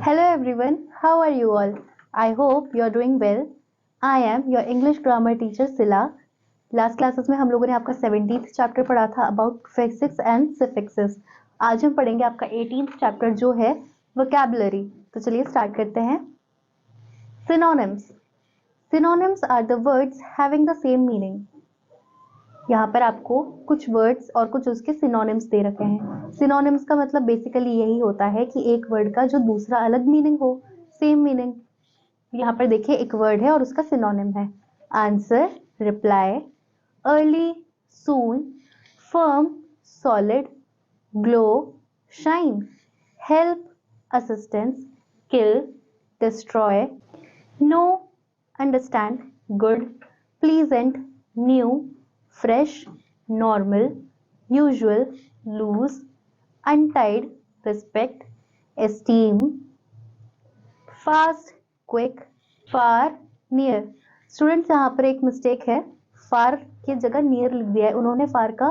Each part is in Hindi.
Hello everyone, how are you all? I hope you are doing well. I am your English grammar teacher Sila. Last classes में हम लोगों ने आपका 17th चैप्टर पढ़ा था अबाउट प्रीफिक्स एंड सफिक्सेस. आज हम पढ़ेंगे आपका 18th चैप्टर जो है वोकैबुलरी. तो चलिए स्टार्ट करते हैं. Synonyms. Synonyms are the words having the same meaning. यहाँ पर आपको कुछ वर्ड्स और कुछ उसके सिनोनिम्स दे रखे हैं. सिनोनिम्स का मतलब बेसिकली यही होता है कि एक वर्ड का जो दूसरा अलग मीनिंग हो, सेम मीनिंग. यहाँ पर देखिए एक वर्ड है और उसका सिनोनिम है answer, reply, early, soon, firm, solid, glow, shine, help, assistance, kill, destroy, know, understand, good, pleasant, new, fresh, normal, usual, loose, untied, respect, esteem, fast, quick, far, near. Students यहाँ पर एक मिस्टेक है, far की जगह near लिख दिया है, उन्होंने far का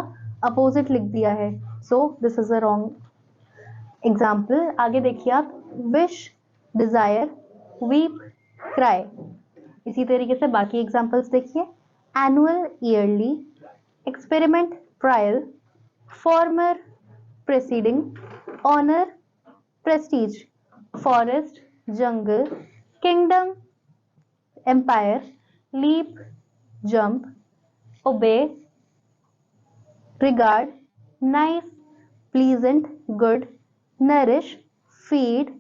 अपोजिट लिख दिया है. So this is a wrong example. आगे देखिए आप, विश, डिजायर, वीप, क्राई. इसी तरीके से बाकी एग्जाम्पल्स देखिए. Annual, yearly, experiment, trial, former, preceding, honor, prestige, forest, jungle, kingdom, empire, leap, jump, obey, regard, nice, pleasant, good, nourish, feed,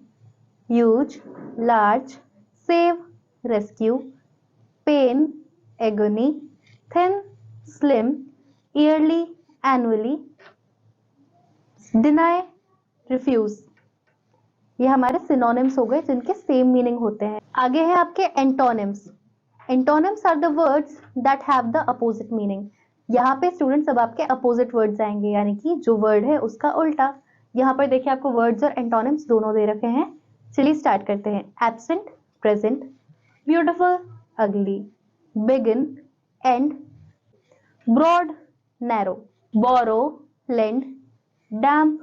huge, large, save, rescue, pain, agony, thin, slim, yearly, annually, deny, refuse. ये हमारे सिनोनिम्स हो गए जिनके सेम मीनिंग होते हैं. आगे है आपके antonyms. Antonyms are the words that have the opposite meaning. यहाँ पे स्टूडेंट्स अब आपके अपोजिट वर्ड्स आएंगे, यानी कि जो वर्ड है उसका उल्टा. यहाँ पर देखिए आपको वर्ड्स और एंटोनिम्स दोनों दे रखे हैं. चलिए स्टार्ट करते हैं. एब्सेंट, प्रेजेंट, ब्यूटिफुल, अगली, begin, and, broad, narrow, borrow, lend, damp,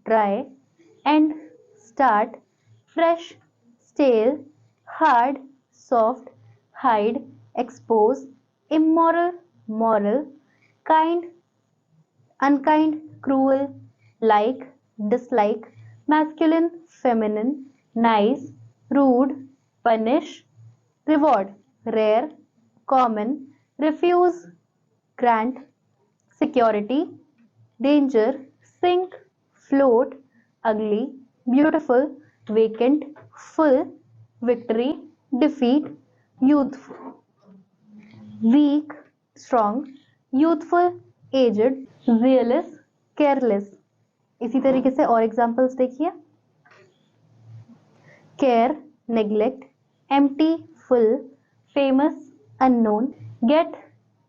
dry, end, start, fresh, stale, hard, soft, hide, expose, immoral, moral, kind, unkind, cruel, like, dislike, masculine, feminine, nice, rude, punish, reward, rare, common, refuse, grant, security, danger, sink, float, ugly, beautiful, vacant, full, victory, defeat, youthful, weak, strong, youthful, aged, zealous, careless. इसी तरीके से और एग्जांपल्स देखिए. care, neglect, empty, full, famous, unknown, get,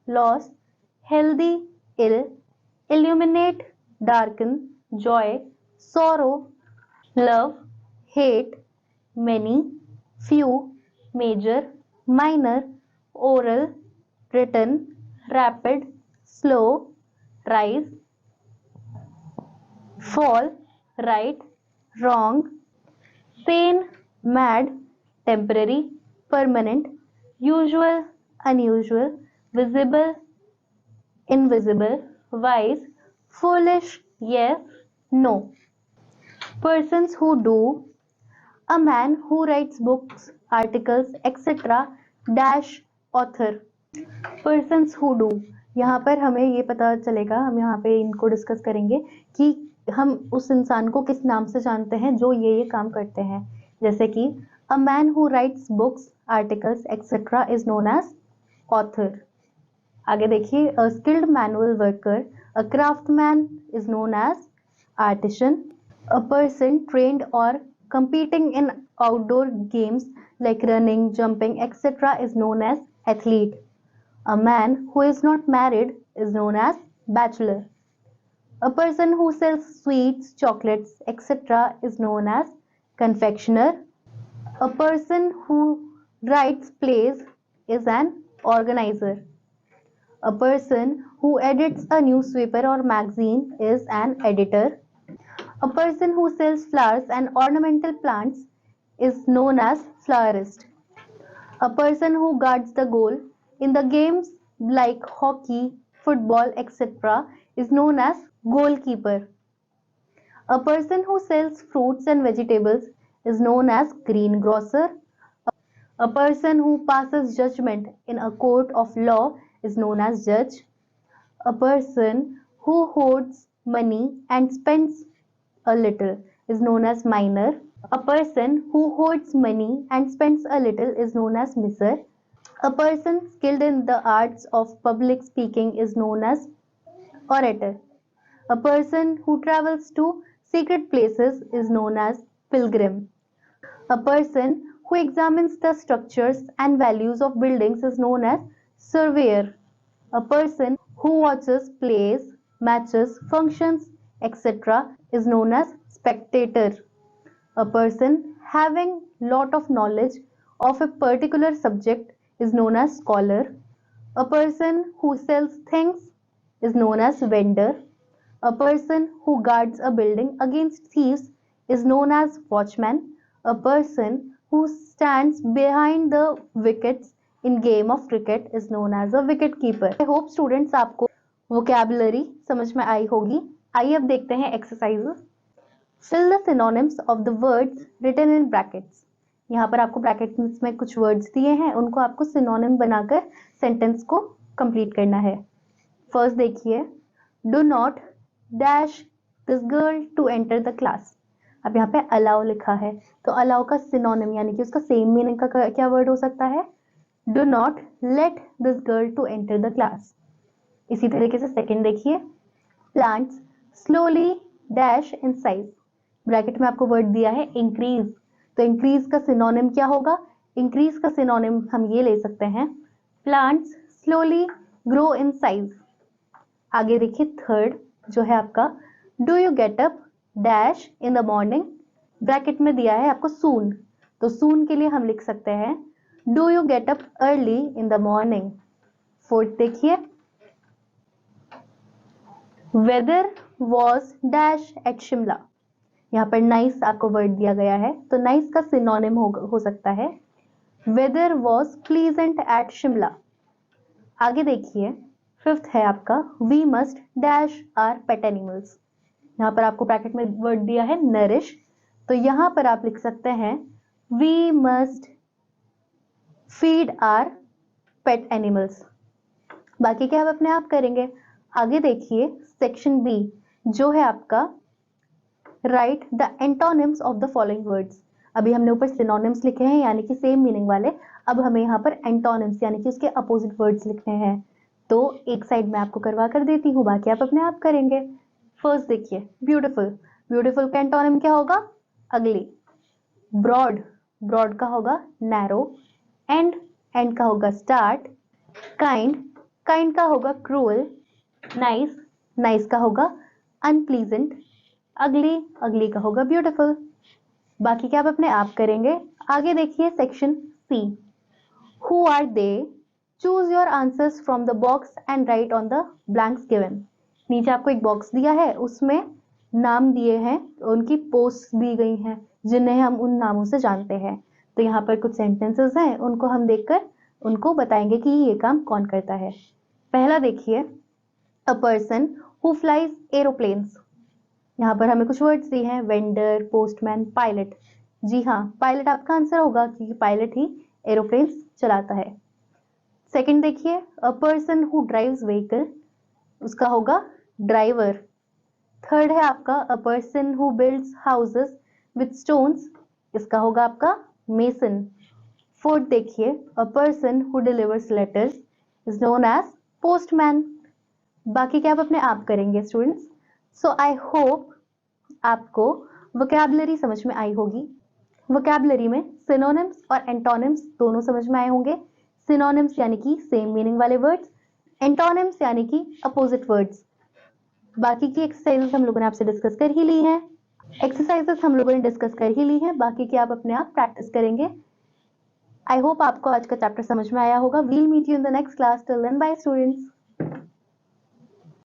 lost, healthy, ill, illuminate, darken, joy, sorrow, love, hate, many, few, major, minor, oral, written, rapid, slow, rise, fall, right, wrong, sane, mad, temporary, permanent, usual, unusual, visible, invisible, wise, foolish, yes, no. Persons who do, a man who writes books, articles, etc. dash author. Persons who do, यहाँ पर हमें ये पता चलेगा, हम यहाँ पे इनको डिस्कस करेंगे कि हम उस इंसान को किस नाम से जानते हैं जो ये काम करते हैं. जैसे कि a man who writes books, articles, etc. is known as author. आगे देखिए, a skilled manual worker, a craftsman is known as artisan. A person trained or competing in outdoor games like running, jumping, etc. is known as athlete. A man who is not married is known as bachelor. A person who sells sweets, chocolates, etc. is known as confectioner. A person who writes plays is an organizer. A person who edits a newspaper or magazine is an editor. A person who sells flowers and ornamental plants is known as florist. A person who guards the goal in the games like hockey, football, etc. is known as goalkeeper. A person who sells fruits and vegetables is known as greengrocer. A person who passes judgment in a court of law is known as judge. A person who hoards money and spends a little is known as miner. A person who hoards money and spends a little is known as miser. A person skilled in the arts of public speaking is known as orator. A person who travels to secret places is known as pilgrim. A person who examines the structures and values of buildings is known as surveyor. A person who watches plays, matches, functions, etc. is known as spectator. A person having lot of knowledge of a particular subject is known as scholar. A person who sells things is known as vendor. A person who guards a building against thieves is known as watchman. A person who stands behind the wickets in game of cricket is known as a wicket keeper. I hope students आपको vocabulary समझ में आई होगी. आइए अब देखते हैं exercises. Fill the synonyms of the words written in brackets. यहाँ पर आपको ब्रैकेट्स में कुछ वर्ड्स दिए हैं, उनको आपको सिनोनिम बनाकर सेंटेंस को कंप्लीट करना है. फर्स्ट देखिए, do not dash this girl to enter the class. अब यहाँ पे अलाउ लिखा है, तो अलाउ का सिनोनिम यानी कि उसका सेम मीनिंग का क्या वर्ड हो सकता है? Do not let this girl to enter the class. इसी तरीके से सेकेंड देखिए, plants slowly dash in size. Bracket में आपको वर्ड दिया है इंक्रीज, तो इंक्रीज का सिनोनिम क्या होगा? इंक्रीज का सिनोनिम हम ये ले सकते हैं, plants slowly grow in size. आगे देखिए थर्ड जो है आपका, do you get up dash in the morning. Bracket में दिया है आपको सून, तो सून के लिए हम लिख सकते हैं do you get up early in the morning. Fourth देखिए, weather was dash at Shimla. यहाँ पर नाइस आपको वर्ड दिया गया है, तो नाइस का सिनोनिम हो सकता है weather was pleasant at Shimla. आगे देखिए फिफ्थ है आपका, we must dash our pet animals. यहाँ पर आपको ब्रैकेट में वर्ड दिया है नरिश, तो यहाँ पर आप लिख सकते हैं we must feed our pet animals. बाकी क्या आप अपने आप करेंगे. आगे देखिए सेक्शन बी जो है आपका, right the antonyms of the following words. अभी हमने ऊपर सिनोनिम्स लिखे हैं यानी कि सेम मीनिंग वाले, अब हमें यहाँ पर एंटोनिम्स यानी कि उसके अपोजिट वर्ड्स लिखने हैं. तो एक साइड में आपको करवा कर देती हूँ, बाकी आप अपने आप करेंगे. फर्स्ट देखिए ब्यूटीफुल. ब्यूटीफुल का एंटोनिम क्या होगा? अगली. ब्रॉड, ब्रॉड का होगा नैरो. एंड, एंड का होगा स्टार्ट. काइंड, काइंड का होगा क्रूअल. नाइस, नाइस का होगा अनप्लीजेंट. अगली, अगली का होगा ब्यूटीफुल. बाकी क्या आप अपने आप करेंगे. आगे देखिए section C, who are they, choose your answers from the box and write on the blanks given. नीचे आपको एक बॉक्स दिया है, उसमें नाम दिए हैं, उनकी पोस्ट दी गई हैं जिन्हें हम उन नामों से जानते हैं. तो यहाँ पर कुछ सेंटेंसेस हैं, उनको हम देखकर उनको बताएंगे कि ये काम कौन करता है. पहला देखिए, a person who flies aeroplanes. यहाँ पर हमें कुछ वर्ड्स दिए हैं, वेंडर, पोस्टमैन, पायलट. जी हाँ, पायलट आपका आंसर होगा क्योंकि पायलट ही एरोप्लेन्स चलाता है. सेकंड देखिए, a person who drives vehicle, उसका होगा ड्राइवर. थर्ड है आपका, a person who builds houses with stones, इसका होगा आपका मेसन. फोर्थ देखिए, a person who delivers letters is known as postman. बाकी क्या आप अपने आप करेंगे स्टूडेंट्स. सो आई होप आपको वोकैबुलरी समझ में आई होगी. वोकैबुलरी में सिनोनिम्स और एंटोनिम्स दोनों समझ में आए होंगे. सिनोनिम्स यानी कि सेम मीनिंग वाले वर्ड्स, एंटोनिम्स यानी कि अपोजिट वर्ड्स. बाकी की एक्सरसाइजेस हम लोगों ने आपसे डिस्कस कर ही ली हैं. एक्सरसाइजेस हम लोगों ने डिस्कस कर ही ली हैं, बाकी की आप अपने आप प्रैक्टिस करेंगे. आई होप आपको आज का चैप्टर समझ में आया होगा. We'll meet you in the next class. Till then bye students.